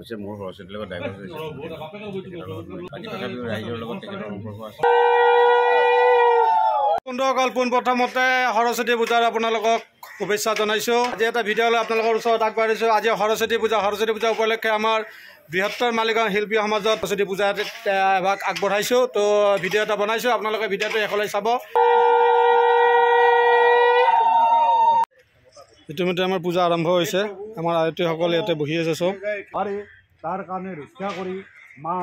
হৈছে মোৰ সৰস্বতীৰ লগত ডাইভৰ্চ হৈছে বাকী তথাপিও ৰাইজৰ লগত তেখেতৰ সম্পৰ্ক আছে। বন্ধুসকল পোনপ্ৰথমতে সৰস্বতী পূজাৰ আপোনালোকক শুভেচ্ছা জনাইছোঁ। আজি এটা ভিডিঅ' লৈ আপোনালোকৰ ওচৰত আগবাঢ়িছোঁ। আজি সৰস্বতী পূজা উপলক্ষে আমাৰ বৃহত্তৰ মালিগাঁও শিল্পী সমাজত সৰস্বতী পূজাত এভাগ আগবঢ়াইছোঁ। তো ভিডিঅ' এটা বনাইছোঁ, আপোনালোকে ভিডিঅ'টো শেষলৈ চাব। ইতিমধ্যে আমাৰ পূজা আৰম্ভ হৈছে। আমাৰ আয়তীসকলে ইয়াতে বহি আছে চব। আৰু তাৰ কাৰণে ৰক্ষা কৰি মা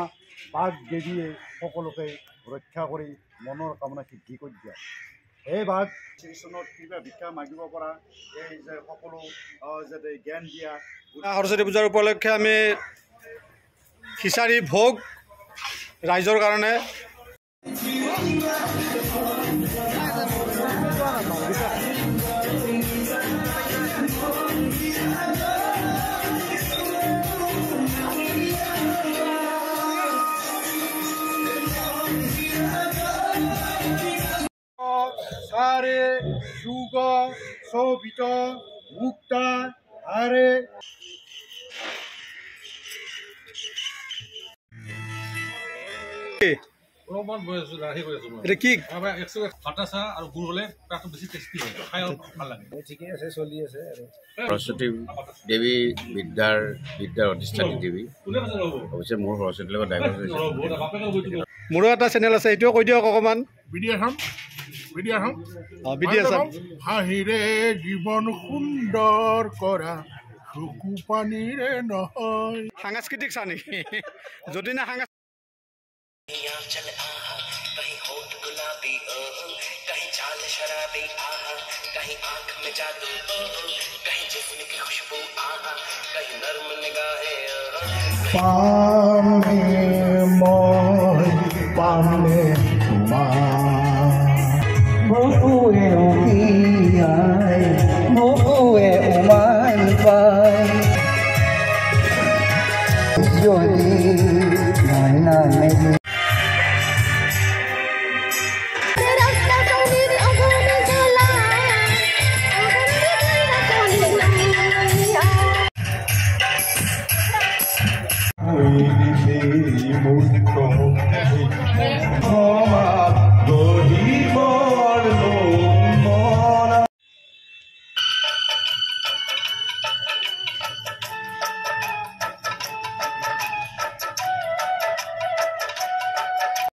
বাঘ দেৱীয়ে সকলোকে ৰক্ষা কৰি মনৰ কামনা সিদ্ধি কৰি দিয়ে। এই বাঘ শ্ৰীচনত কিবা ভিক্ষা মাগিব পৰা, এই যে সকলো যাতে জ্ঞান দিয়া। সৰস্বতী পূজাৰ উপলক্ষে আমি খিচাৰি ভোগ ৰাইজৰ কাৰণে সাৰে যুগ শোভিত মুক্তা হাৰে এটা কি সৰস্বতী দেৱী বিদ্যাৰ অধিষ্ঠানী দেৱী অৱশ্যে মোৰ সৰস্বতীৰ লগত ডাইভৰ্চ হৈছে। মোৰো এটা চেনেল আছে, এইটোও কৈ দিয়ক অকণমান। হাঁহিৰে জীৱন সুন্দৰ কৰা চকু পানীৰে নহয়। সাংস্কৃতিক চা নেকি? যদি না পামে Bố ơi,